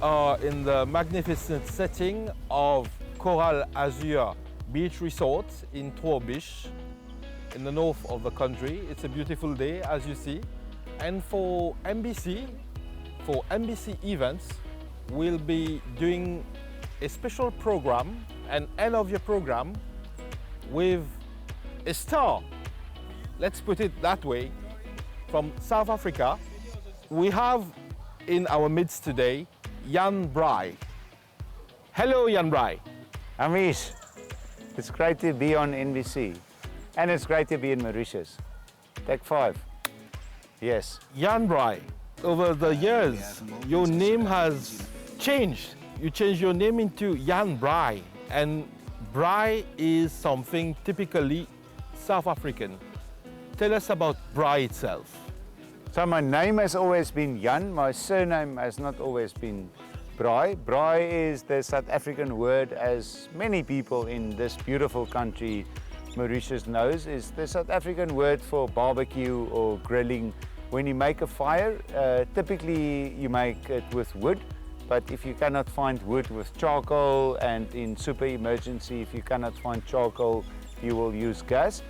are in the magnificent setting of Coral Azure Beach Resort in Trobisch in the north of the country. It's a beautiful day, as you see. And for MBC events, we'll be doing a special program, an end of year program with a star, let's put it that way, from South Africa. We have in our midst today Jan Braai. Hello, Jan Braai. Amish, it's great to be on NBC, and it's great to be in Mauritius. Take 5. Yes. Jan Braai, over the years, your name has changed. You changed your name into Jan Braai, and Braai is something typically South African. Tell us about Braai itself. So my name has always been Jan, my surname has not always been Braai. Braai is the South African word, as many people in this beautiful country, Mauritius, knows, is the South African word for barbecue or grilling. When you make a fire, typically you make it with wood, but if you cannot find wood, with charcoal, and in super emergency, if you cannot find charcoal, you will use gas.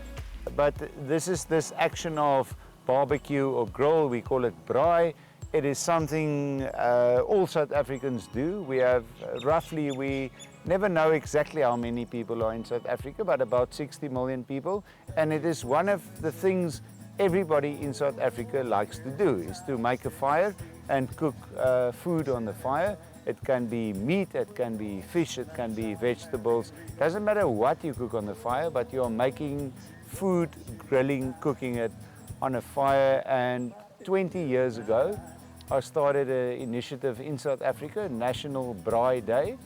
But this action of barbecue or grill, we call it braai. It is something all South Africans do. We have roughly, we never know exactly how many people are in South Africa, but about 60 million people. And it is one of the things everybody in South Africa likes to do, is to make a fire and cook food on the fire. It can be meat, it can be fish, it can be vegetables. Doesn't matter what you cook on the fire, but you're making food, grilling, cooking it on a fire. And 20 years ago, I started an initiative in South Africa, National Braai Day.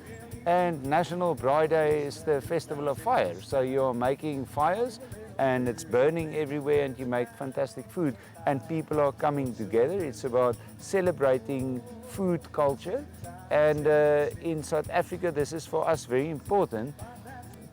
And National Braai Day is the festival of fire. So you're making fires and it's burning everywhere and you make fantastic food. And people are coming together. It's about celebrating food culture. And in South Africa, this is for us very important,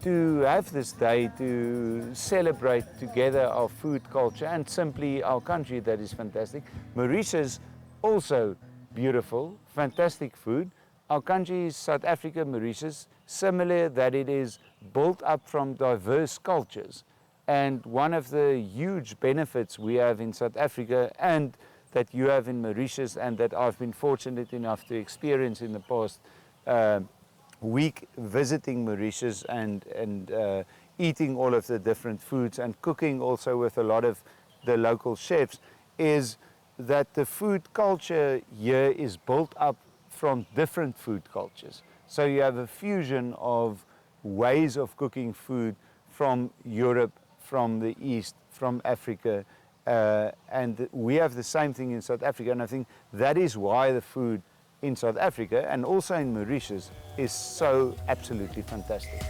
to have this day to celebrate together our food culture and simply our country that is fantastic. Mauritius, also beautiful, fantastic food. Our country is South Africa, Mauritius, similar that it is built up from diverse cultures. And one of the huge benefits we have in South Africa, and that you have in Mauritius, and that I've been fortunate enough to experience in the past week, visiting Mauritius and eating all of the different foods and cooking also with a lot of the local chefs, is that the food culture here is built up from different food cultures. So you have a fusion of ways of cooking food from Europe, from the East, from Africa, and we have the same thing in South Africa. And I think that is why the food in South Africa and also in Mauritius is so absolutely fantastic.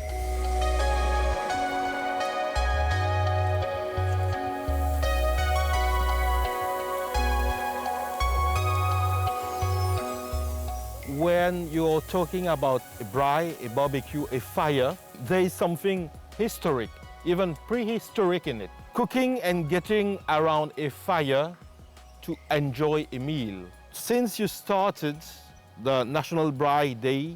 When you're talking about a braai, a barbecue, a fire, there is something historic, even prehistoric in it. Cooking and getting around a fire to enjoy a meal. Since you started the National Braai Day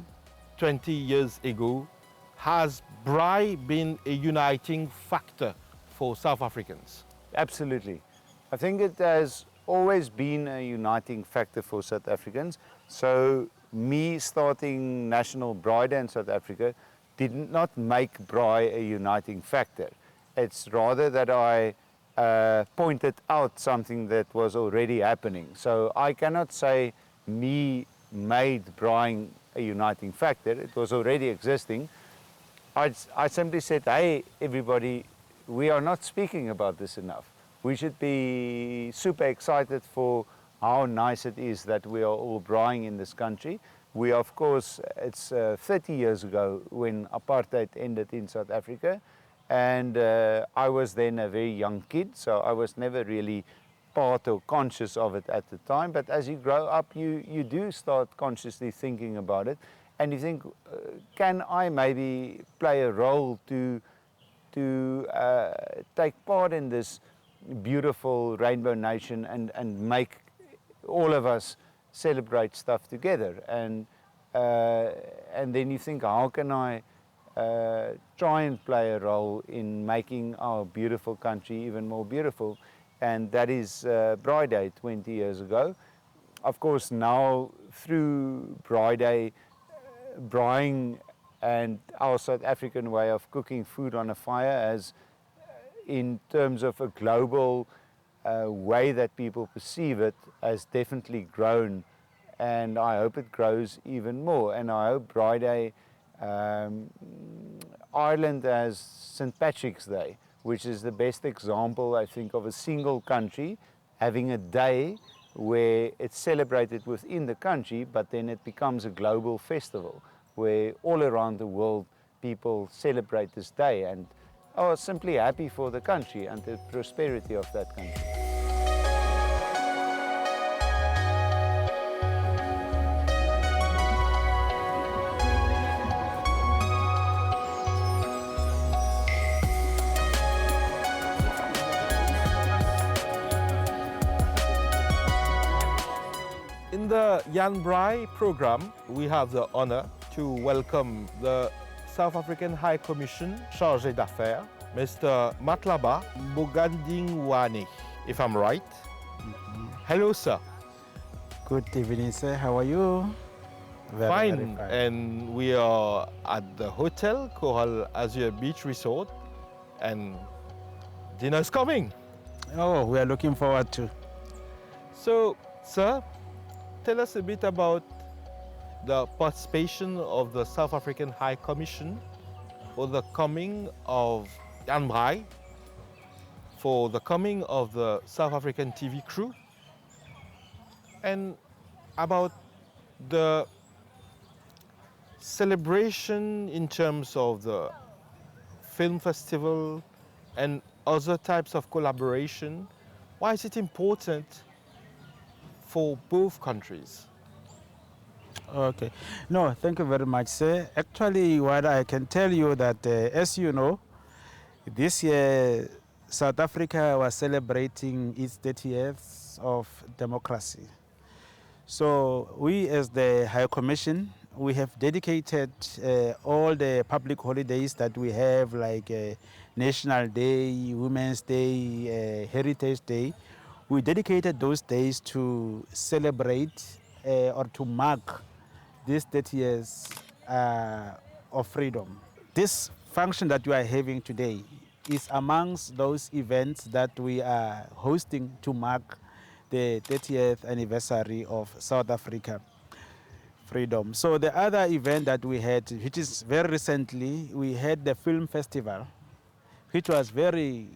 20 years ago, has braai been a uniting factor for South Africans? Absolutely. I think it has always been a uniting factor for South Africans. So me starting National Braai Day in South Africa did not make braai a uniting factor. It's rather that I pointed out something that was already happening. So I cannot say me made braaiing a uniting factor. It was already existing. I simply said, hey, everybody, we are not speaking about this enough. We should be super excited for how nice it is that we are all braaiing in this country. We, of course, it's 30 years ago when apartheid ended in South Africa, and I was then a very young kid, so I was never really part or conscious of it at the time. But as you grow up, you do start consciously thinking about it, and you think, can I maybe play a role to take part in this beautiful rainbow nation and make all of us celebrate stuff together. And and then you think, how can I try and play a role in making our beautiful country even more beautiful? And that is Braai Day 20 years ago. Of course, now through Braai Day, braaiing and our South African way of cooking food on a fire as in terms of a global way that people perceive it has definitely grown, and I hope it grows even more. And I hope Braai Day, Ireland has St. Patrick's Day, which is the best example, I think, of a single country having a day where it's celebrated within the country, but then it becomes a global festival where all around the world people celebrate this day and are simply happy for the country and the prosperity of that country. In the Jan Braai program, we have the honor to welcome the South African High Commission Chargé d'Affaires, Mr. Matlaba Bogandingwane, if I'm right. Hello, sir. Good evening, sir. How are you? Fine. And we are at the hotel Coral Azure Beach Resort, and dinner's coming. Oh, we are looking forward to. So, sir, tell us a bit about the participation of the South African High Commission for the coming of Jan Braai, for the coming of the South African TV crew, and about the celebration in terms of the film festival and other types of collaboration. Why is it important for both countries? Okay. No, thank you very much, sir. Actually, what I can tell you that, as you know, this year South Africa was celebrating its 30 years of democracy. So we, as the High Commission, we have dedicated all the public holidays that we have, like National Day, Women's Day, Heritage Day. We dedicated those days to celebrate or to mark these 30 years of freedom. This function that we are having today is amongst those events that we are hosting to mark the 30th anniversary of South Africa freedom. So the other event that we had, which is very recently, we had the film festival, which was very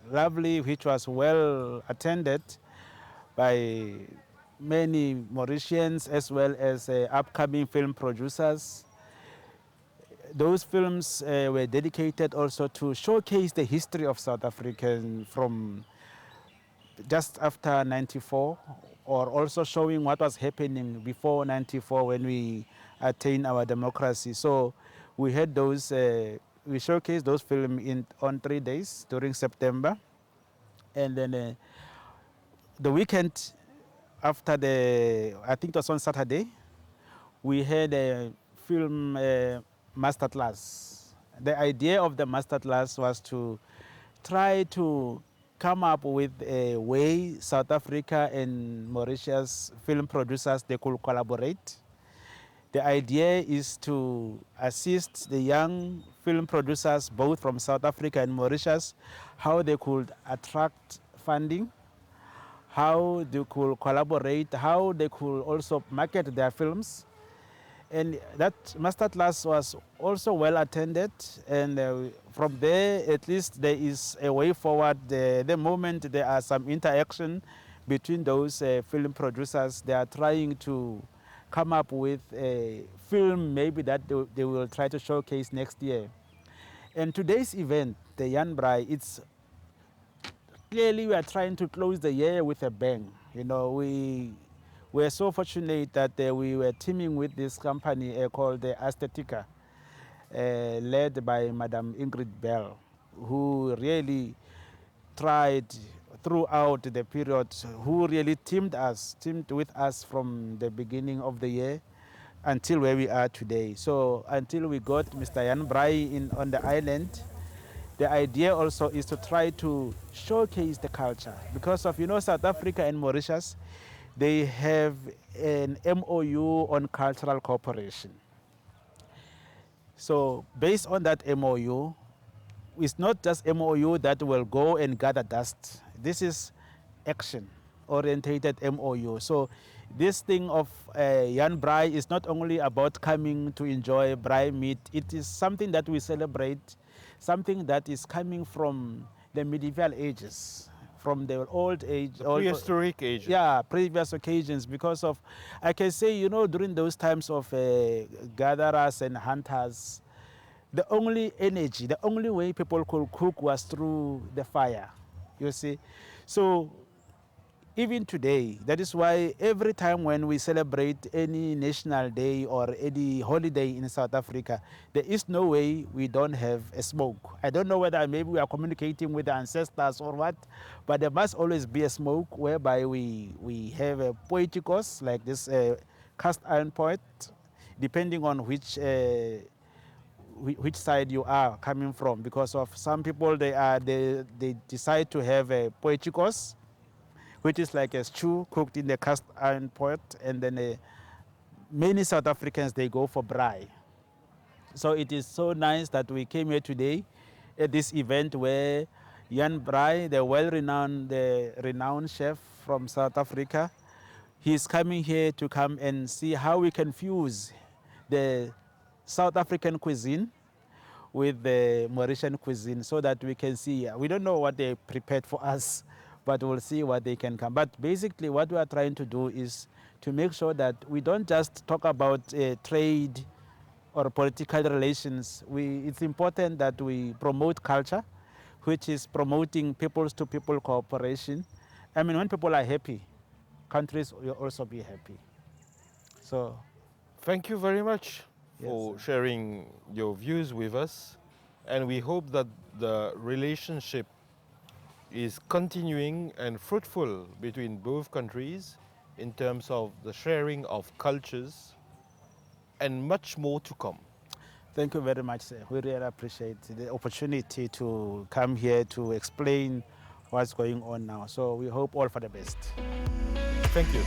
lovely, which was well attended by many Mauritians as well as upcoming film producers. Those films were dedicated also to showcase the history of South African from just after 94, or also showing what was happening before 94 when we attained our democracy. So we had those, we showcased those films on 3 days during September. And then the weekend after I think it was on Saturday, we had a film masterclass. The idea of the masterclass was to try to come up with a way South Africa and Mauritius film producers, they could collaborate. The idea is to assist the young film producers, both from South Africa and Mauritius, how they could attract funding, how they could collaborate, how they could also market their films. And that masterclass was also well attended, and from there, at least there is a way forward. The moment there are some interaction between those film producers, they are trying to come up with a film maybe that they will try to showcase next year. And today's event, the Jan Braai, it's clearly we are trying to close the year with a bang. You know, we're so fortunate that we were teaming with this company called Aesthetica, led by Madam Ingrid Bell, who really tried throughout the period, who really teamed with us from the beginning of the year until where we are today. So until we got Mr. Jan Braai on the island, the idea also is to try to showcase the culture, because of, South Africa and Mauritius, they have an MOU on cultural cooperation. So based on that MOU, it's not just MOU that will go and gather dust. This is action-orientated MOU. So this thing of Jan Braai is not only about coming to enjoy braai meat. It is something that we celebrate, something that is coming from the medieval ages, from the old age. The prehistoric ages. Yeah, previous occasions, because of, I can say, during those times of gatherers and hunters, the only energy, the only way people could cook was through the fire, you see. So even today, that is why every time when we celebrate any national day or any holiday in South Africa, there is no way we don't have a smoke. I don't know whether maybe we are communicating with the ancestors or what, but there must always be a smoke whereby we have a poeticos, like this cast iron pot, depending on which side you are coming from, because of some people they decide to have a poeticos, which is like a stew cooked in the cast iron pot, and then many South Africans, they go for braai. So it is so nice that we came here today at this event where Jan Braai, the renowned chef from South Africa, he's coming here to come and see how we can fuse the South African cuisine with the Mauritian cuisine, so that we can see. We don't know what they prepared for us, but we'll see what they can come. But basically what we are trying to do is to make sure that we don't just talk about trade or political relations. It's important that we promote culture, which is promoting peoples-to-people cooperation. I mean, when people are happy, countries will also be happy. So, thank you very much for sharing your views with us, and we hope that the relationship is continuing and fruitful between both countries in terms of the sharing of cultures, and much more to come. Thank you very much, sir. We really appreciate the opportunity to come here to explain what's going on now. So we hope all for the best. Thank you.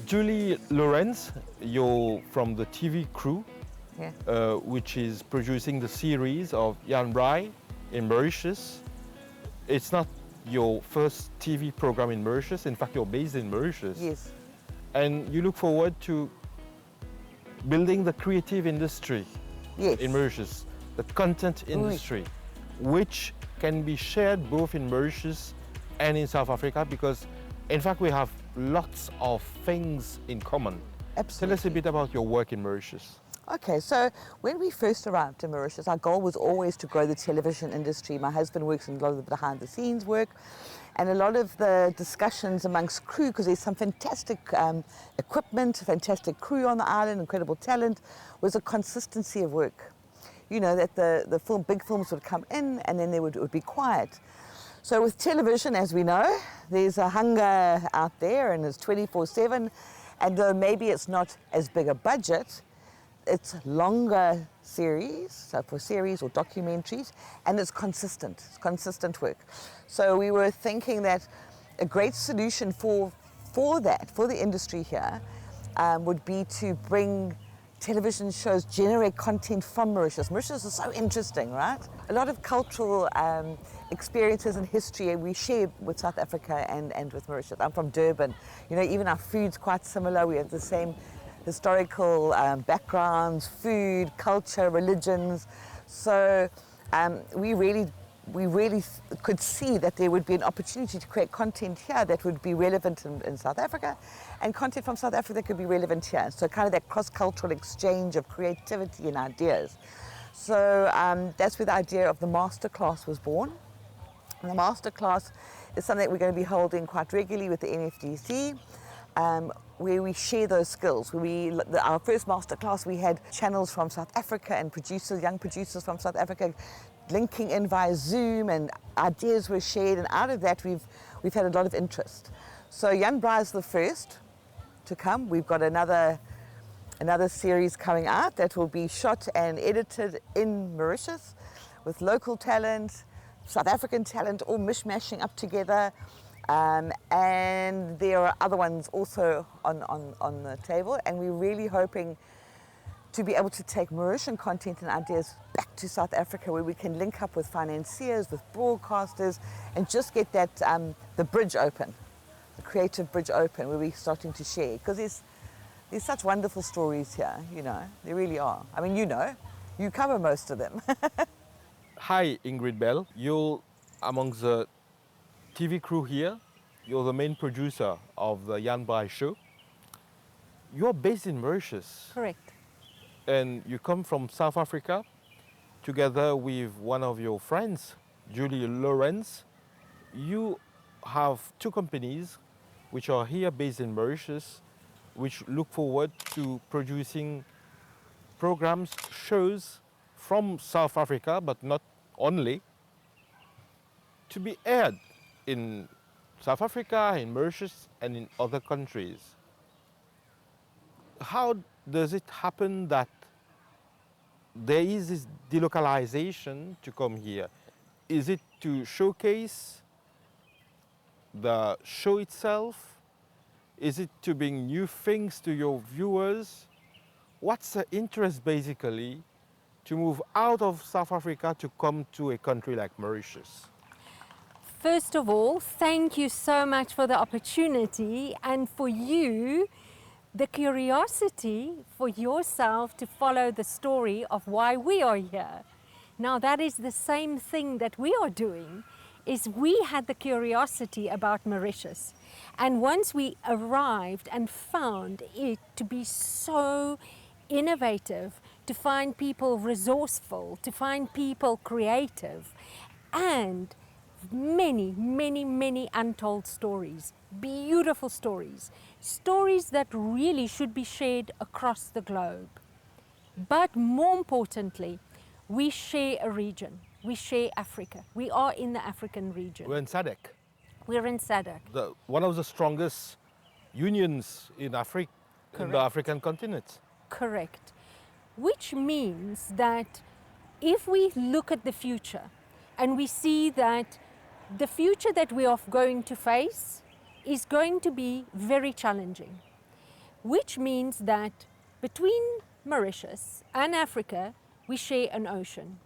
Julie Lawrence, you're from the TV crew, which is producing the series of Jan Braai in Mauritius. It's not your first TV program in Mauritius. In fact, you're based in Mauritius. Yes. And you look forward to building the creative industry in Mauritius, the content industry, which can be shared both in Mauritius and in South Africa, because in fact we have lots of things in common. Absolutely. Tell us a bit about your work in Mauritius. Okay, so when we first arrived in Mauritius, our goal was always to grow the television industry. My husband works in a lot of the behind-the-scenes work, and a lot of the discussions amongst crew, because there's some fantastic equipment, fantastic crew on the island, incredible talent, was a consistency of work. You know, that the big films would come in and then it would be quiet. So with television, as we know, there's a hunger out there and it's 24/7, and though maybe it's not as big a budget, it's longer series, so for series or documentaries, and it's consistent work. So we were thinking that a great solution for the industry here, would be to bring television shows, generate content from Mauritius. Mauritius is so interesting, right? A lot of cultural experiences and history we share with South Africa and with Mauritius. I'm from Durban. You know, even our food's quite similar. We have the same historical backgrounds, food, culture, religions. So we really could see that there would be an opportunity to create content here that would be relevant in South Africa, and content from South Africa could be relevant here. So kind of that cross-cultural exchange of creativity and ideas. So that's where the idea of the masterclass was born. And the masterclass is something that we're going to be holding quite regularly with the NFDC, where we share those skills. Our first masterclass, we had channels from South Africa and producers, young producers from South Africa, linking in via Zoom, and ideas were shared. And out of that, we've had a lot of interest. So Jan Braai is the first to come. We've got another series coming out that will be shot and edited in Mauritius with local talent, South African talent, all mishmashing up together. And there are other ones also on the table, and we're really hoping to be able to take Mauritian content and ideas back to South Africa, where we can link up with financiers, with broadcasters, and just get that the bridge open, the creative bridge open, where we're starting to share. Because there's such wonderful stories here, you know, there really are. I mean, you cover most of them. Hi, Ingrid Bell. You're amongst the TV crew here. You're the main producer of the Jan Braai show. You're based in Mauritius. Correct. And you come from South Africa together with one of your friends, Julie Lawrence. You have two companies which are here based in Mauritius, which look forward to producing programs, shows from South Africa, but not only, to be aired in South Africa, in Mauritius, and in other countries. How does it happen that there is this delocalization to come here? Is it to showcase the show itself? Is it to bring new things to your viewers? What's the interest basically to move out of South Africa to come to a country like Mauritius? First of all, thank you so much for the opportunity, and for you, the curiosity for yourself to follow the story of why we are here. Now, that is the same thing that we are doing, is we had the curiosity about Mauritius. And once we arrived and found it to be so innovative, to find people resourceful, to find people creative, and many, many, many untold stories, beautiful stories, stories that really should be shared across the globe. But more importantly, we share a region, we share Africa. We are in the African region. We're in SADC. We're in SADC. One of the strongest unions in Africa, in the African continent. Correct. Which means that if we look at the future and we see that the future that we are going to face is going to be very challenging, which means that between Mauritius and Africa, we share an ocean.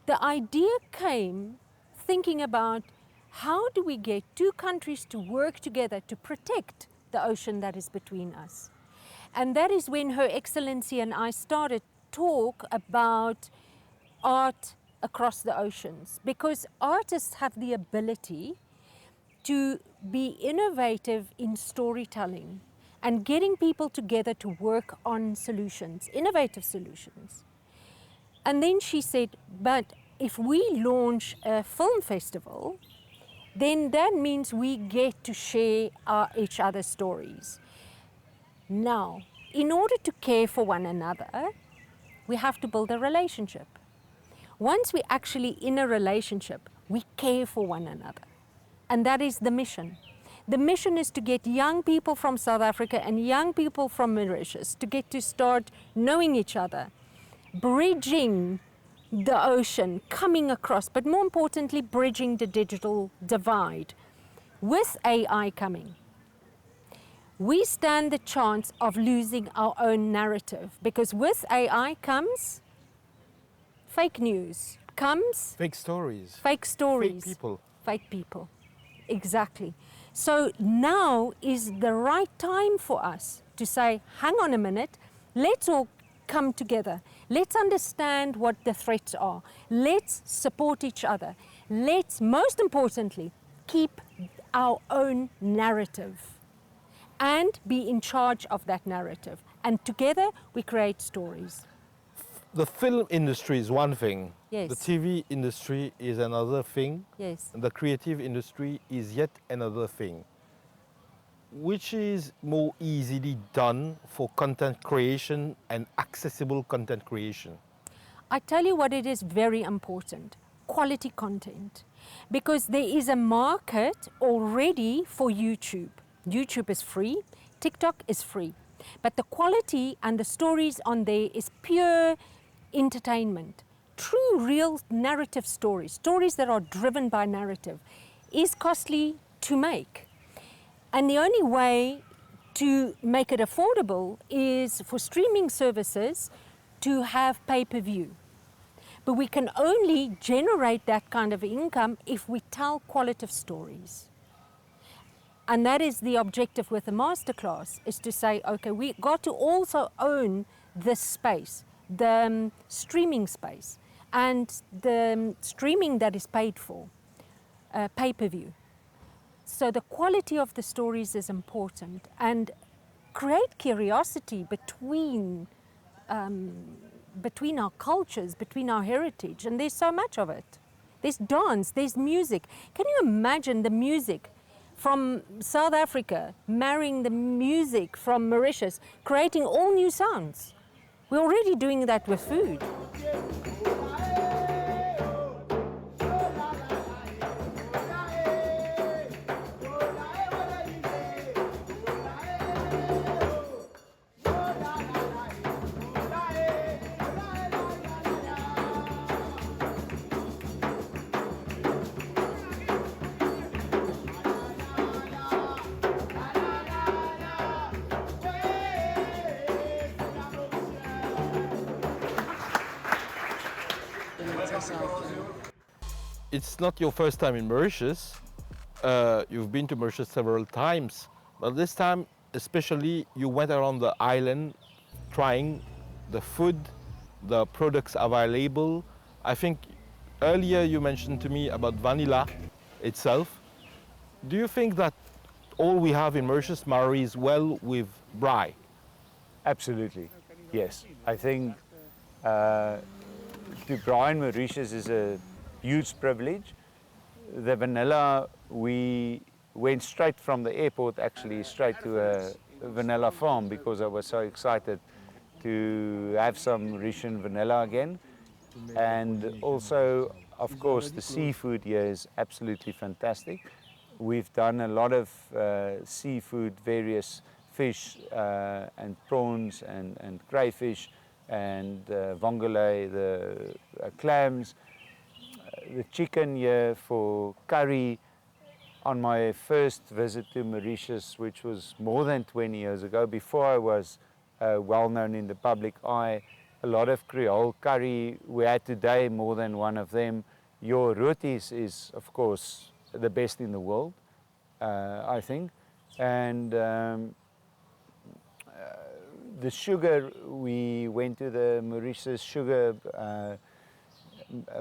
The idea came thinking about how do we get two countries to work together to protect the ocean that is between us. And that is when Her Excellency and I started talk about art across the oceans, because artists have the ability to be innovative in storytelling and getting people together to work on solutions, innovative solutions. And then she said, but if we launch a film festival, then that means we get to share each other's stories. Now, in order to care for one another, we have to build a relationship. Once we're actually in a relationship, we care for one another. And that is the mission. The mission is to get young people from South Africa and young people from Mauritius to get to start knowing each other, bridging the ocean, coming across, but more importantly, bridging the digital divide. With AI coming, we stand the chance of losing our own narrative, because with AI comes fake news, comes Fake stories. fake stories, Fake people. fake people. Exactly. So now is the right time for us to say, hang on a minute, let's all come together. Let's understand what the threats are. Let's support each other. Let's, most importantly, keep our own narrative and be in charge of that narrative. And together we create stories. The film industry is one thing. Yes. The TV industry is another thing. Yes. And the creative industry is yet another thing. which is more easily done for content creation and accessible content creation? I tell you what, it is very important, quality content, because there is a market already for YouTube. YouTube is free, TikTok is free, but the quality and the stories on there is pure entertainment. True, real narrative stories, stories that are driven by narrative, is costly to make. And the only way to make it affordable is for streaming services to have pay-per-view. But we can only generate that kind of income if we tell qualitative stories. And that is the objective with the masterclass, is to say, okay, we got to also own this space, the streaming space, and the streaming that is paid for, pay-per-view. So the quality of the stories is important, and create curiosity between our cultures, between our heritage, and there's so much of it. There's dance, there's music. Can you imagine the music from South Africa marrying the music from Mauritius, creating all new sounds? We're already doing that with food. It's not your first time in Mauritius. You've been to Mauritius several times, but this time especially you went around the island trying the food, the products available. I think earlier you mentioned to me about vanilla itself. Do you think that all we have in Mauritius marries well with braai? Absolutely, yes. I think to braai in Mauritius is a huge privilege. The vanilla, we went straight from the airport, actually straight to a vanilla farm, because I was so excited to have some Mauritian vanilla again. And also, of course, the seafood here is absolutely fantastic. We've done a lot of seafood, various fish and prawns and crayfish and vongole, the clams, the chicken here for curry. On my first visit to Mauritius, which was more than 20 years ago, before I was well known in the public eye, a lot of Creole curry. We had today more than one of them. Your rotis is, of course, the best in the world, I think. And the sugar, we went to the Mauritius Sugar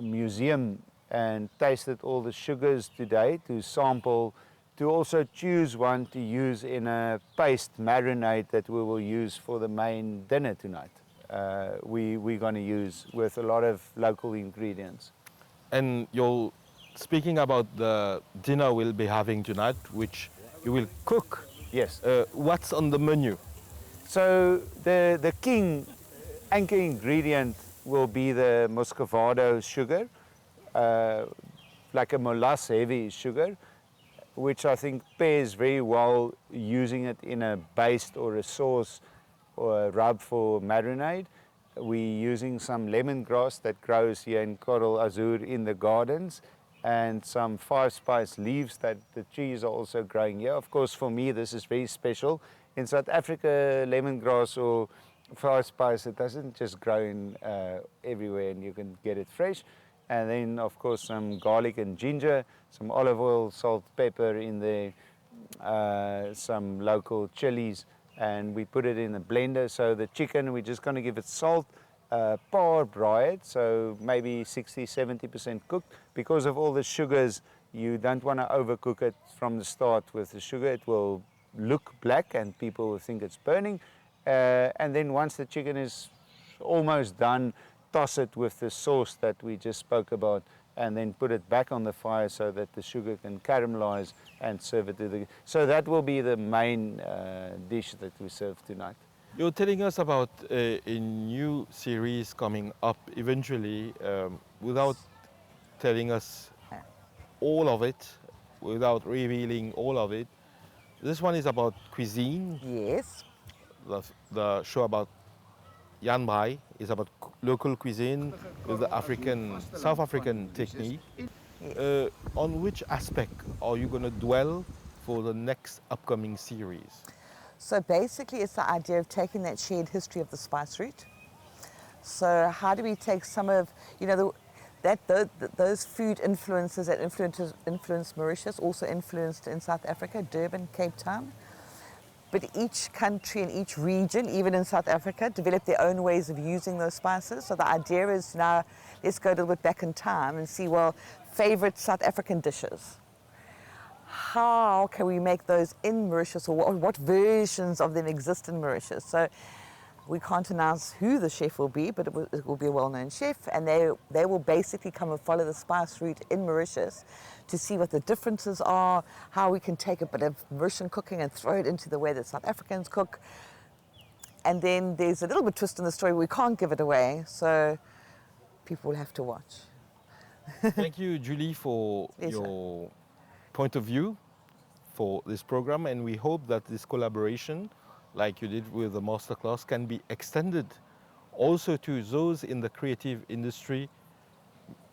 Museum and tasted all the sugars today to sample, to also choose one to use in a paste marinade that we will use for the main dinner tonight. We're going to use with a lot of local ingredients. And you're speaking about the dinner we'll be having tonight, which you will cook. Yes. What's on the menu? So the king anchor ingredient will be the muscovado sugar, like a molasses heavy sugar, which I think pairs very well using it in a baste or a sauce or a rub for marinade. We're using some lemongrass that grows here in Coral Azur in the gardens, and some 5-spice leaves that the trees are also growing here. Of course, for me, this is very special. In South Africa, lemongrass or 5-spice, it doesn't just grow in everywhere, and you can get it fresh. And then, of course, some garlic and ginger, some olive oil, salt, pepper in there, some local chilies, and we put it in a blender. So the chicken, we're just going to give it salt, par braai it, so maybe 60–70% cooked. Because of all the sugars, you don't want to overcook it from the start with the sugar. It will look black and people will think it's burning. And then once the chicken is almost done, toss it with the sauce that we just spoke about and then put it back on the fire so that the sugar can caramelize and serve it to the... So that will be the main dish that we serve tonight. You're telling us about a new series coming up eventually, without telling us all of it, without revealing all of it. This one is about cuisine. Yes. The show about Jan Braai is about local cuisine with the South African technique. Yes. On which aspect are you going to dwell for the next upcoming series? So basically it's the idea of taking that shared history of the spice route. So how do we take some of, you know, those food influences that influenced Mauritius, also influenced in South Africa, Durban, Cape Town. But each country and each region, even in South Africa, developed their own ways of using those spices. So the idea is now, let's go a little bit back in time and see, well, favorite South African dishes. How can we make those in Mauritius, or what versions of them exist in Mauritius? So we can't announce who the chef will be, but it will be a well-known chef, and they will basically come and follow the spice route in Mauritius to see what the differences are, how we can take a bit of Mauritian cooking and throw it into the way that South Africans cook. And then there's a little bit twist in the story. We can't give it away, so people will have to watch. Thank you, Julie, for your point of view for this program, and we hope that this collaboration, like you did with the masterclass, can be extended also to those in the creative industry,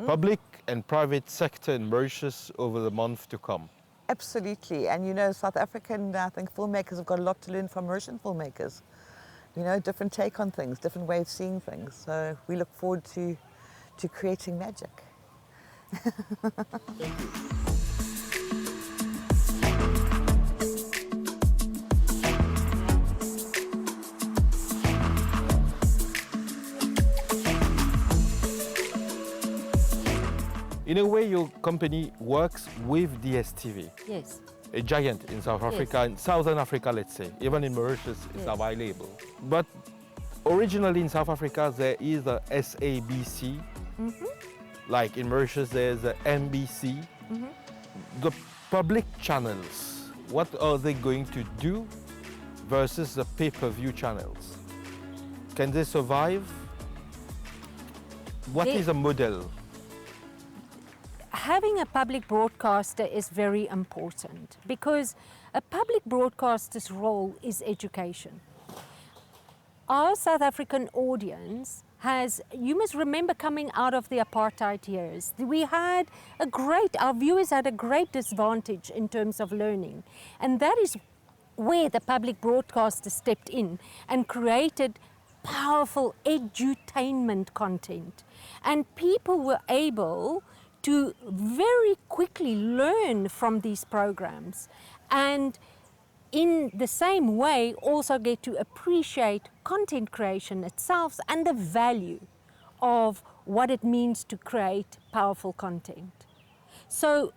public and private sector in Mauritius over the month to come. Absolutely, and you know, South African, I think, filmmakers have got a lot to learn from Mauritian filmmakers. You know, different take on things, different way of seeing things. So we look forward to creating magic. Thank you. In a way, your company works with DSTV. Yes. A giant in South Africa, in Southern Africa, let's say. Even in Mauritius, it's available. But originally in South Africa, there is a SABC. Like in Mauritius, there's the MBC. The public channels, what are they going to do versus the pay-per-view channels? Can they survive? What is a model? Having a public broadcaster is very important because a public broadcaster's role is education. Our South African audience has, you must remember, coming out of the apartheid years, our viewers had a great disadvantage in terms of learning. And that is where the public broadcaster stepped in and created powerful edutainment content. And people were able to very quickly learn from these programs, and in the same way also get to appreciate content creation itself and the value of what it means to create powerful content. So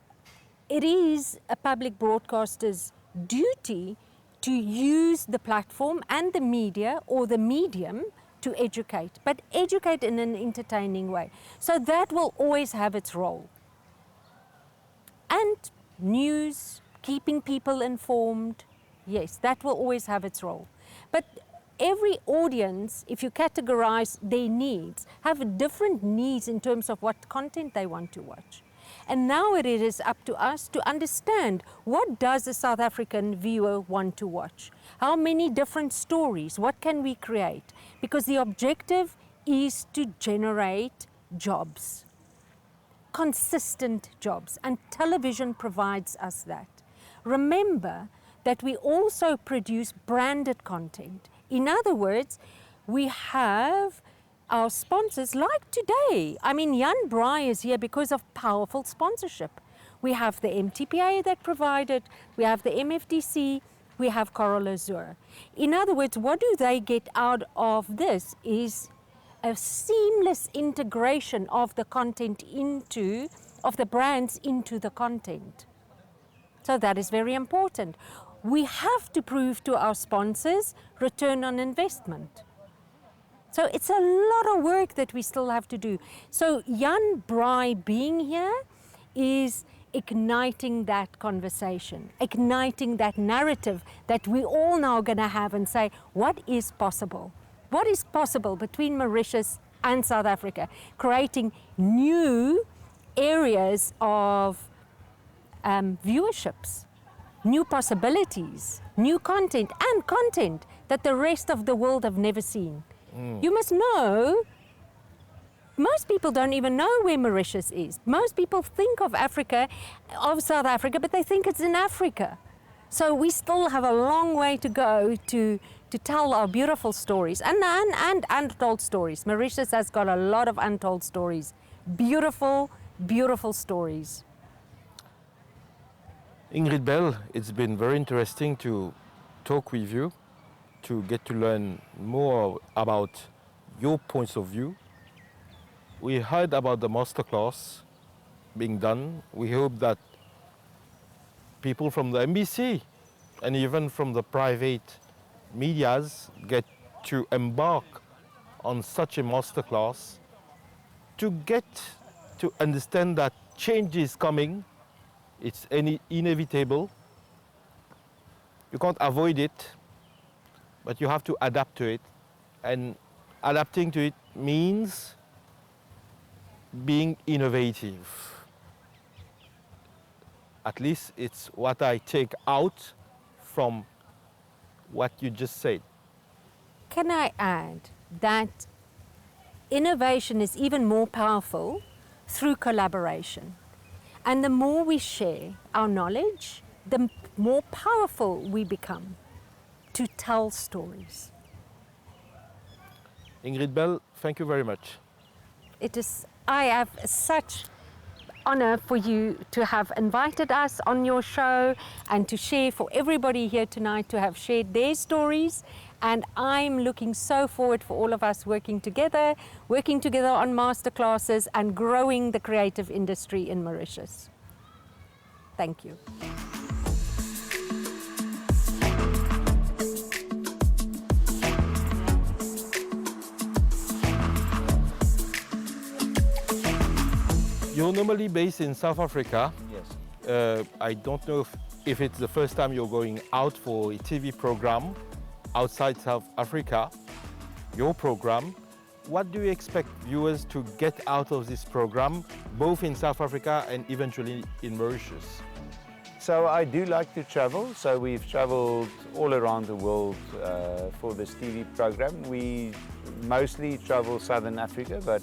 it is a public broadcaster's duty to use the platform and the media or the medium to educate, but educate in an entertaining way. So that will always have its role. And news, keeping people informed, yes, that will always have its role. But every audience, if you categorize their needs, have different needs in terms of what content they want to watch. And now it is up to us to understand, what does a South African viewer want to watch? How many different stories? What can we create? Because the objective is to generate jobs, consistent jobs, and television provides us that. Remember that we also produce branded content. In other words, we have our sponsors, like today. I mean, Jan Braai is here because of powerful sponsorship. We have the MTPA that provided, we have the MFDC, we have Coral Azure. In other words, what do they get out of this is a seamless integration of the content of the brands into the content. So that is very important. We have to prove to our sponsors return on investment. So it's a lot of work that we still have to do. So Jan Braai being here is igniting that conversation, igniting that narrative that we all now going to have and say, what is possible? What is possible between Mauritius and South Africa? Creating new areas of viewerships, new possibilities, new content, and content that the rest of the world have never seen. You must know, most people don't even know where Mauritius is. Most people think of Africa, of South Africa, but they think it's in Africa. So we still have a long way to go to tell our beautiful stories and untold stories. Mauritius has got a lot of untold stories. Beautiful, beautiful stories. Ingrid Bell, it's been very interesting to talk with you, to get to learn more about your points of view. We heard about the masterclass being done. We hope that people from the MBC and even from the private medias get to embark on such a masterclass to get to understand that change is coming. It's inevitable. You can't avoid it, but you have to adapt to it. And adapting to it means being innovative. At least it's what I take out from what you just said. Can I add that innovation is even more powerful through collaboration? And the more we share our knowledge, the more powerful we become to tell stories. Ingrid Bell, thank you very much. I have such honor for you to have invited us on your show and to share for everybody here tonight to have shared their stories. And I'm looking so forward for all of us working together on masterclasses and growing the creative industry in Mauritius. Thank you. You're normally based in South Africa. Yes. I don't know if it's the first time you're going out for a TV program outside South Africa, your program. What do you expect viewers to get out of this program, both in South Africa and eventually in Mauritius? So I do like to travel. So we've traveled all around the world for this TV program. We mostly travel Southern Africa, but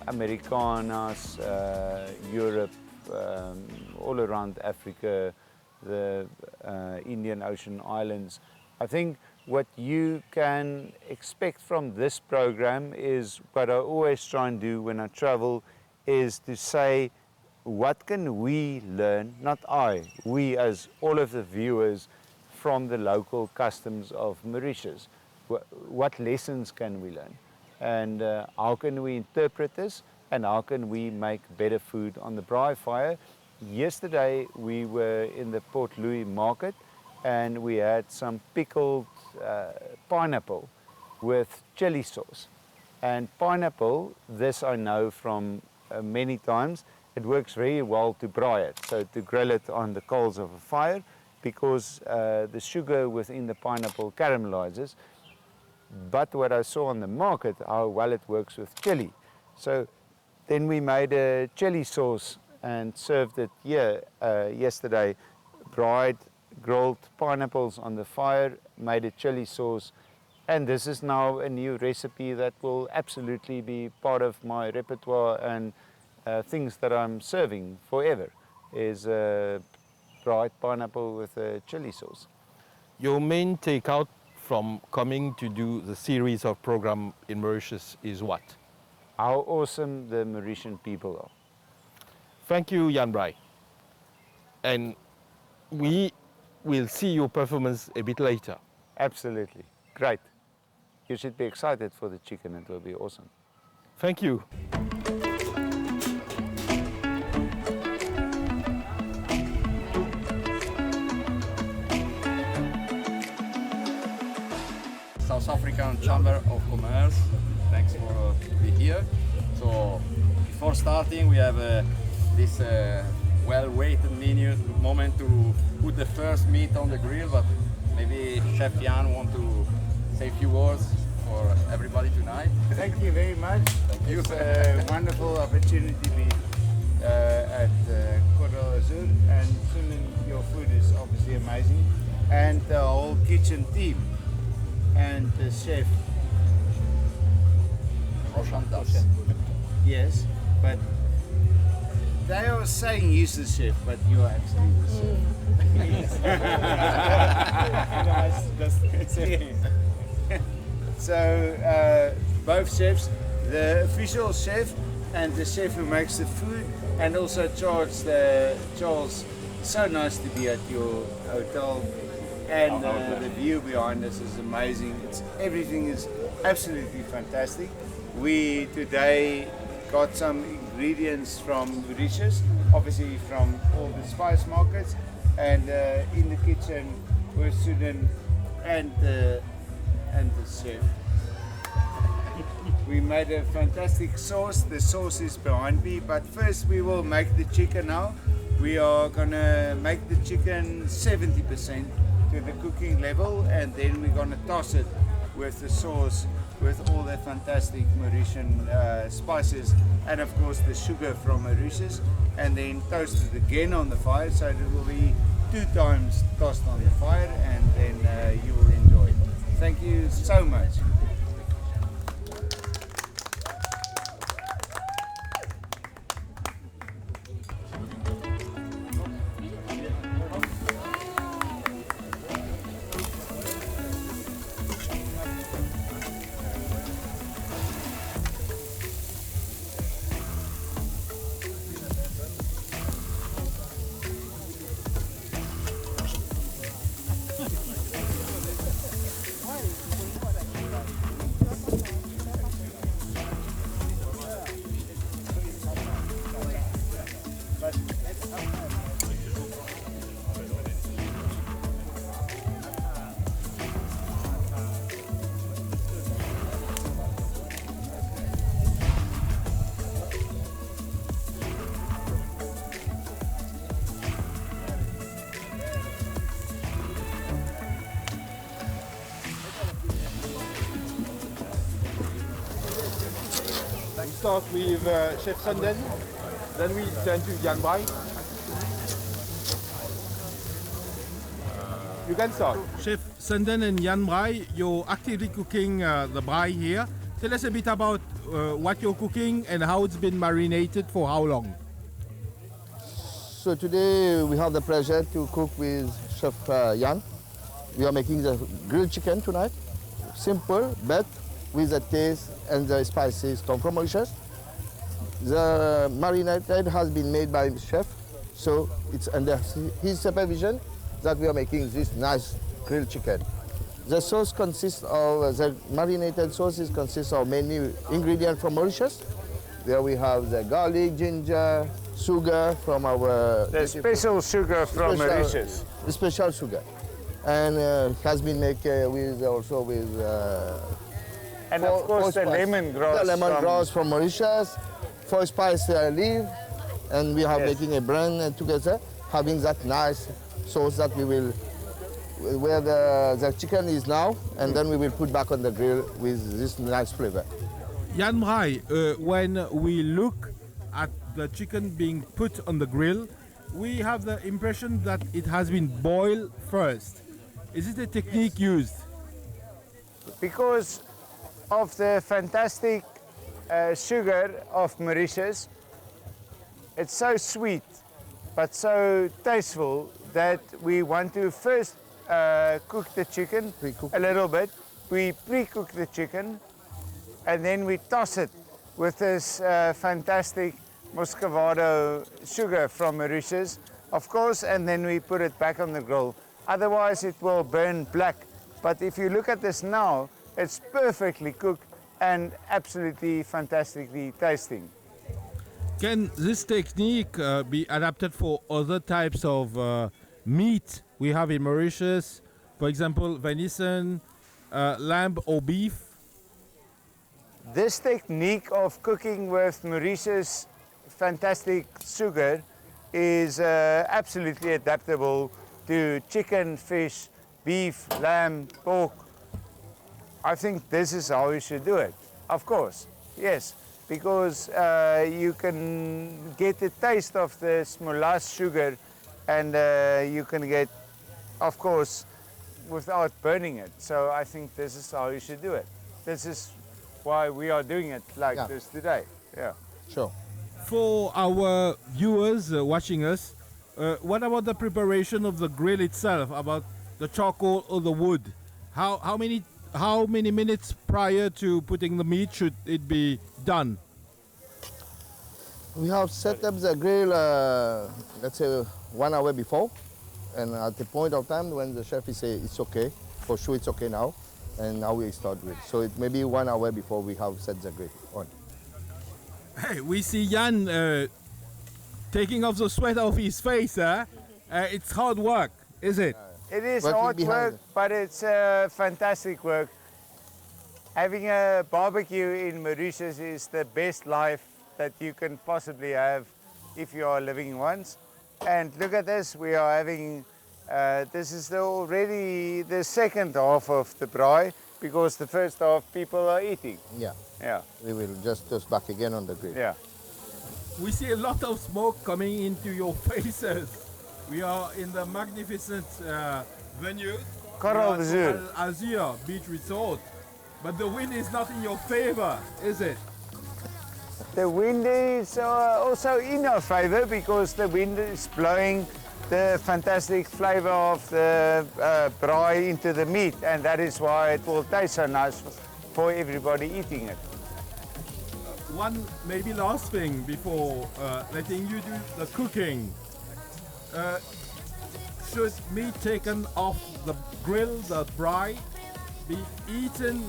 Americanas, Europe, all around Africa, the Indian Ocean Islands. I think what you can expect from this program is what I always try and do when I travel is to say, what can we learn, not I, we as all of the viewers from the local customs of Mauritius? What lessons can we learn? And how can we interpret this, and how can we make better food on the braai fire? Yesterday we were in the Port Louis market and we had some pickled pineapple with chili sauce. And pineapple, this I know from many times, it works very well to braai it, so to grill it on the coals of a fire, because the sugar within the pineapple caramelizes. But what I saw on the market, how well it works with chili. So then we made a chili sauce and served it here yesterday. Braaied, grilled pineapples on the fire, made a chili sauce. And this is now a new recipe that will absolutely be part of my repertoire and things that I'm serving forever, is braaied pineapple with a chili sauce. Your main takeout from coming to do the series of program in Mauritius is what? How awesome the Mauritian people are. Thank you, Jan Braai. And we will see your performance a bit later. Absolutely. Great. You should be excited for the chicken. It will be awesome. Thank you. South African Chamber of Commerce. Thanks for being here. So before starting, we have this well-waited moment to put the first meat on the grill, but maybe Chef Jan want to say a few words for everybody tonight. Thank you very much. Thank you. It's a wonderful opportunity to be at Coral Azur, and your food is obviously amazing, and the whole kitchen team and the chef. Yes, but they are saying he's the chef, but you are actually the chef. So both chefs, the official chef and the chef who makes the food, and also Charles. Charles, so nice to be at your hotel, and the view behind us is amazing. Everything is absolutely fantastic. We today got some ingredients from Mauritius, obviously from all the spice markets, and in the kitchen were Sudan and the chef. We made a fantastic sauce. The sauce is behind me, but first we will make the chicken now. We are gonna make the chicken 70% to the cooking level, and then we're gonna toss it with the sauce, with all the fantastic Mauritian spices, and of course the sugar from Mauritius, and then toast it again on the fire, so it will be 2 times tossed on the fire, and then you will enjoy it. Thank you so much. We start with Chef Sanden, then we turn to Jan Braai. You can start. Chef Sanden and Jan Braai, you're actively cooking the braai here. Tell us a bit about what you're cooking and how it's been marinated for how long. So today we have the pleasure to cook with Chef Jan. We are making the grilled chicken tonight. Simple, but with the taste and the spices come from Mauritius. The marinated has been made by the chef, so it's under his supervision that we are making this nice grilled chicken. The sauce consists of, the marinated sauces consists of many ingredients from Mauritius. There we have the garlic, ginger, sugar from our... The special sugar from Mauritius. The special sugar. And has been made with also with... and of course the lemongrass. The lemongrass from Mauritius, 4 spice leaf, and we are making a blend together, having that nice sauce that we will, where the chicken is now, and then we will put back on the grill with this nice flavor. Jan Braai, when we look at the chicken being put on the grill, we have the impression that it has been boiled first. Is it a technique used? Because of the fantastic sugar of Mauritius, it's so sweet but so tasteful that we want to first cook the chicken a little bit. We pre-cook the chicken and then we toss it with this fantastic muscovado sugar from Mauritius, of course, and then we put it back on the grill. Otherwise it will burn black. But if you look at this now, it's perfectly cooked and absolutely fantastically tasting. Can this technique be adapted for other types of meat we have in Mauritius? For example, venison, lamb or beef? This technique of cooking with Mauritius fantastic sugar is absolutely adaptable to chicken, fish, beef, lamb, pork. I think this is how you should do it. Of course, yes, because you can get the taste of this molasses sugar and you can get, of course, without burning it. So I think this is how you should do it. This is why we are doing it like this today. Yeah. Sure. For our viewers watching us, what about the preparation of the grill itself? About the charcoal or the wood? How many minutes prior to putting the meat should it be done? We have set up the grill, let's say 1 hour before, and at the point of time when the chef is say it's okay, for sure it's okay now, and now we start grill. So it may be 1 hour before we have set the grill on. Hey, we see Jan taking off the sweat off his face. It's hard work, is it? It is Working hard behind work, it. but it's fantastic work. Having a barbecue in Mauritius is the best life that you can possibly have if you are living once. And look at this, we are having, this is already the second half of the braai, because the first half people are eating. Yeah. Yeah, We will just toast back again on the grill. yeah. We see a lot of smoke coming into your faces. We are in the magnificent venue, Coral Azur. Coral Azur Beach Resort. But the wind is not in your favor, is it? The wind is also in our favor because the wind is blowing the fantastic flavor of the braai into the meat, and that is why it will taste so nice for everybody eating it. One maybe last thing before letting you do the cooking. Should meat taken off the grill, the braai, be eaten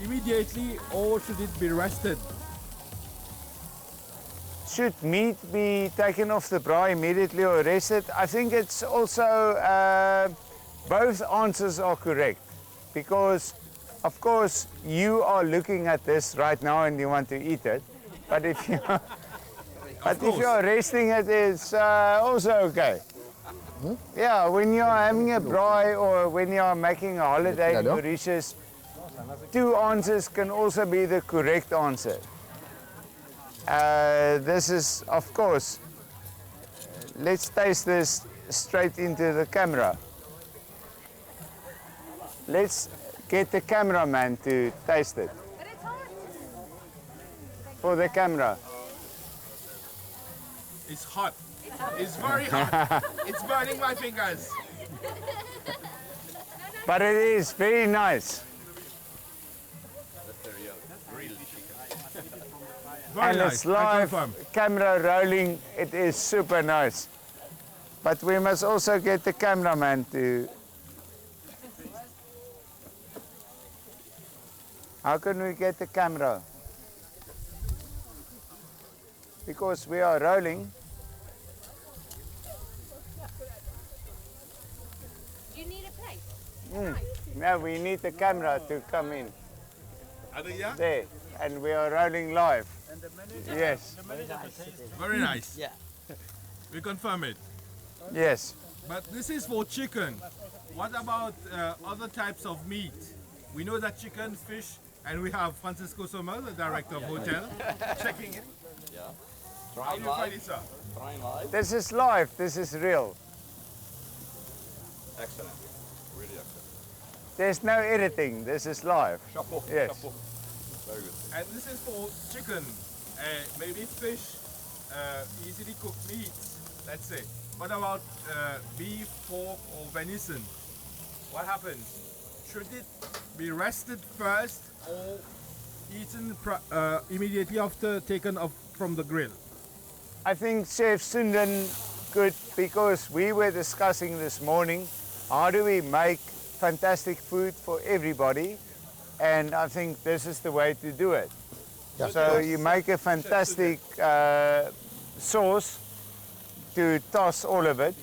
immediately or should it be rested? Should meat be taken off the braai immediately or rested? I think it's also, both answers are correct, because of course you are looking at this right now and you want to eat it, but if you are resting it, it's also okay. Yeah, when you are having a braai or when you are making a holiday in Mauritius, two answers can also be the correct answer. This is, of course, let's taste this straight into the camera. Let's get the cameraman to taste it. For the camera. It's hot. It's very hot. It's burning my fingers. But it is very nice. Very And nice. it's I live, confirm. camera rolling, it is super nice. But we must also get the cameraman to... How can we get the camera? Because we are rolling. Do you need a plate? Now we need the camera to come in. There, and we are rolling live. Yes, Very nice. Yeah. We confirm it. yes. But this is for chicken. What about other types of meat? We know that chicken, fish, and we have Francisco Sommer, the director of hotel, checking it. How do you find it, sir? This is live, this is real. Excellent. Really excellent. There's no editing, this is live. Chapeau. Yes. Chapeau. Very good. And this is for chicken, maybe fish, easily cooked meats, let's say. What about beef, pork, or venison? What happens? Should it be rested first or eaten immediately after taken off from the grill? I think Chef Sundan could, because we were discussing this morning, how do we make fantastic food for everybody? And I think this is the way to do it. Yeah. So you make a fantastic sauce to toss all of it.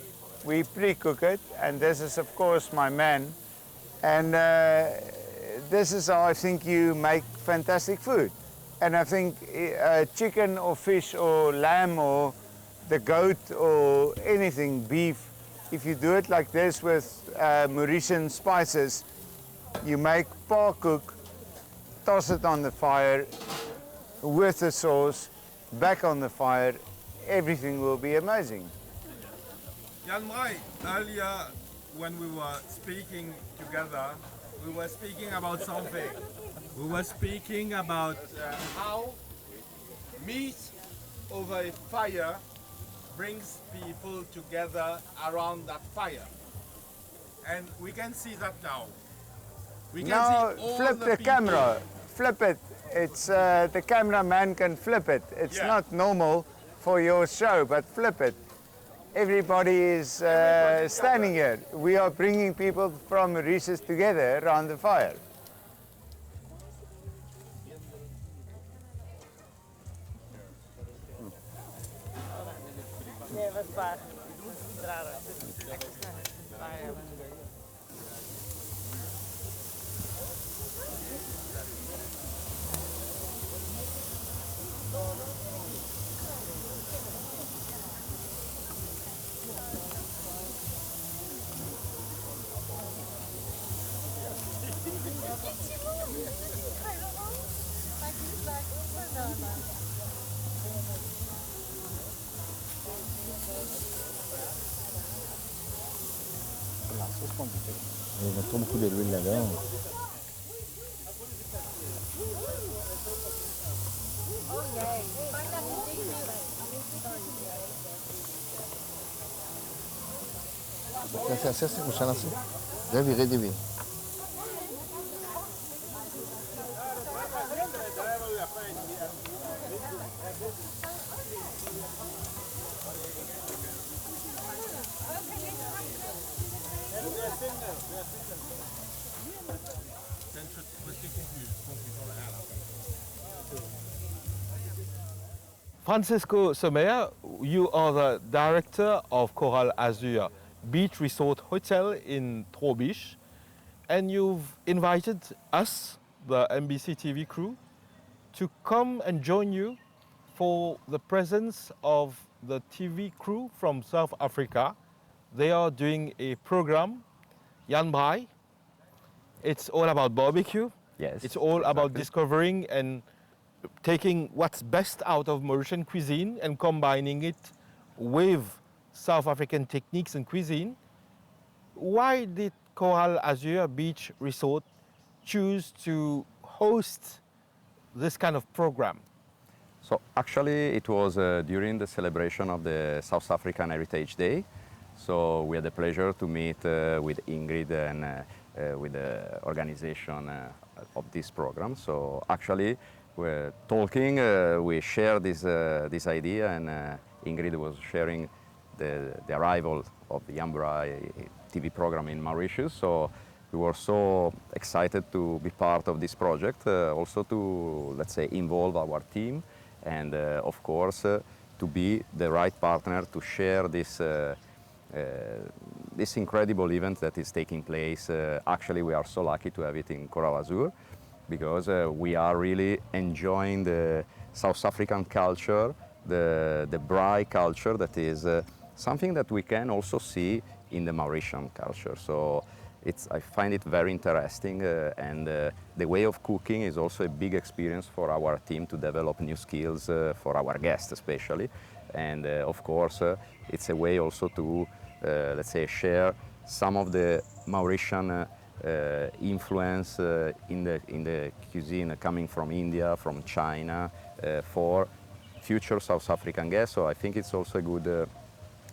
We pre-cook it, and this is of course my man. And this is how I think you make fantastic food. And I think chicken or fish or lamb or the goat or anything, beef, if you do it like this with Mauritian spices, you make par cook, toss it on the fire with the sauce, back on the fire, everything will be amazing. Jan Braai, earlier when we were speaking together, we were speaking about something. We were speaking about how meat over a fire brings people together around that fire. And we can see that now. We can Now see all flip the people. camera, flip it. It's the cameraman can flip it. It's Yeah. not normal for your show, but flip it. Everybody is standing here. We are bringing people from Mauritius together around the fire. On met trop beaucoup d'huile là-dedans. Assim, puxando assim. Deve virar de vinho. Francisco Sommer, you are the director of Coral Azur Beach Resort Hotel in Trobisch, and you've invited us, the MBC TV crew, to come and join you for the presence of the TV crew from South Africa. They are doing a program, Jan Braai. It's all about barbecue. Yes, It's all about exactly. discovering and taking what's best out of Mauritian cuisine and combining it with South African techniques and cuisine. Why did Coral Azur Beach Resort choose to host this kind of program? So actually it was during the celebration of the South African Heritage Day. So we had the pleasure to meet with Ingrid and with the organization of this program. So actually we're talking, we shared this idea, and Ingrid was sharing the arrival of the Jan Braai TV program in Mauritius. So we were so excited to be part of this project, also to, let's say, involve our team, and of course to be the right partner to share this this incredible event that is taking place. Actually, we are so lucky to have it in Coral Azur, because we are really enjoying the South African culture, the braai culture, that is something that we can also see in the Mauritian culture. So I find it very interesting, and the way of cooking is also a big experience for our team to develop new skills for our guests especially. And of course, it's a way also to, let's say, share some of the Mauritian influence in the cuisine coming from India, from China, for future South African guests. So I think it's also a good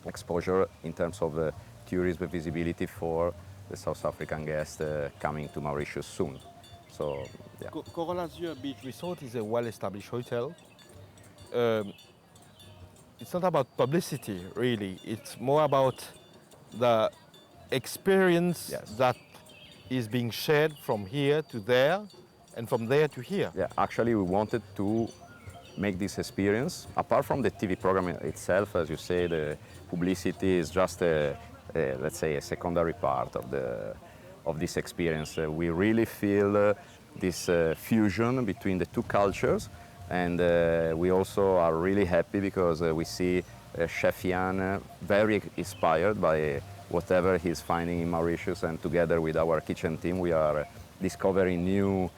exposure in terms of tourism visibility for the South African guests coming to Mauritius soon. So, yeah. Coral Azur Beach Resort is a well-established hotel. It's not about publicity, really. It's more about the experience Yes. that is being shared from here to there and from there to here. Yeah, actually we wanted to make this experience. Apart from the TV program itself, as you say, the publicity is just let's say a secondary part of this experience. We really feel this fusion between the two cultures, and we also are really happy because we see Chef Jan very inspired by whatever he's finding in Mauritius, and together with our kitchen team we are discovering new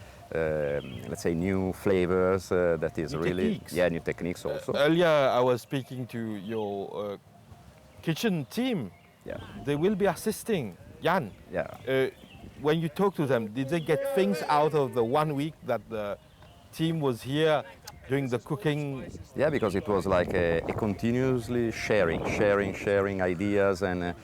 let's say new flavors that is New really techniques. Yeah, new techniques also. Earlier, I was speaking to your kitchen team. Yeah. They will be assisting Jan. Yeah. When you talk to them, did they get things out of the 1 week that the team was here doing the cooking? Yeah, because it was like a continuously sharing ideas and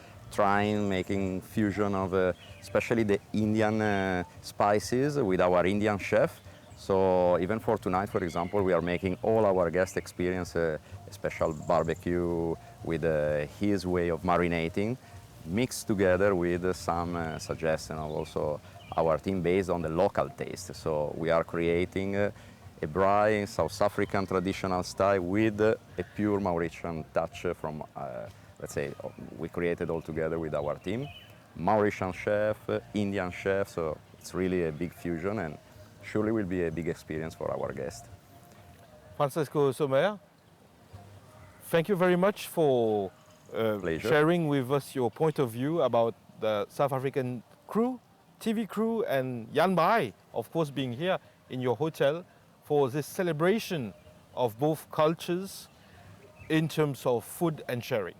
making fusion of especially the Indian spices with our Indian chef. So even for tonight, for example, we are making all our guests experience a special barbecue with his way of marinating, mixed together with some suggestion of also our team based on the local taste. So we are creating a braai in South African traditional style with a pure Mauritian touch from, let's say, we created all together with our team. Mauritian chef, Indian chef, so it's really a big fusion and surely will be a big experience for our guests. Francesco Sommer, thank you very much for sharing with us your point of view about the South African crew, TV crew, and Jan Braai, of course, being here in your hotel for this celebration of both cultures in terms of food and sharing.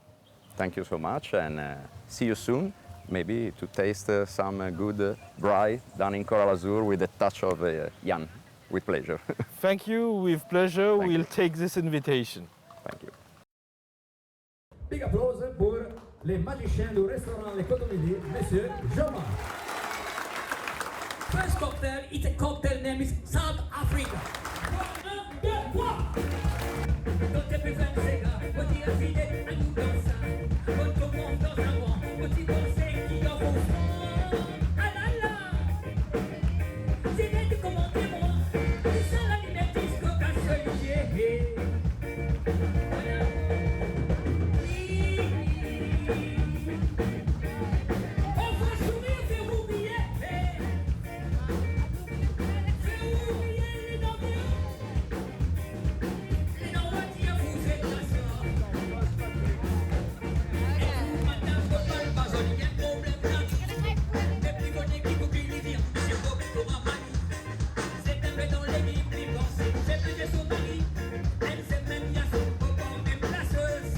Thank you so much, and see you soon. Maybe to taste some good braai done in Coral Azur with a touch of Jan, with pleasure. Thank you, with pleasure. Thank We'll you. take this invitation. Thank you. Big applause pour les magiciens du restaurant Les Cotomiers, Monsieur Jan Braai. First cocktail, it's a cocktail name is South Africa. 1, 2, 3. Quand t'es plus un cigare, petit affidé, un goût dans ça. Quand tout le monde danse avant, petit conseil qui en vaut franc. Ah là là, c'est bien de commenter moi. Tu sens la liberté, ce qu'on a solidifié. Voilà. On va sourire, faire oublier. Faire oublier les Nordiens. Les Nordiens, vous êtes la sœur. Et vous, madame, votre mal, pas un lien, problème là. Les plus connus qui coupent les vies, c'est Bobby pour ma manie. C'est un peu dans les livres, les pensées, c'est plus de son mari. Elle s'est même bien son copain, même placeuse.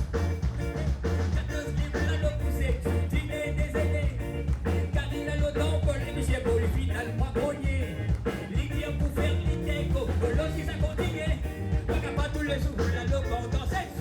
Finalement, pour faire l'idée, pour l'autre, ça continue. Pas capable tous les jours, la locale dans cette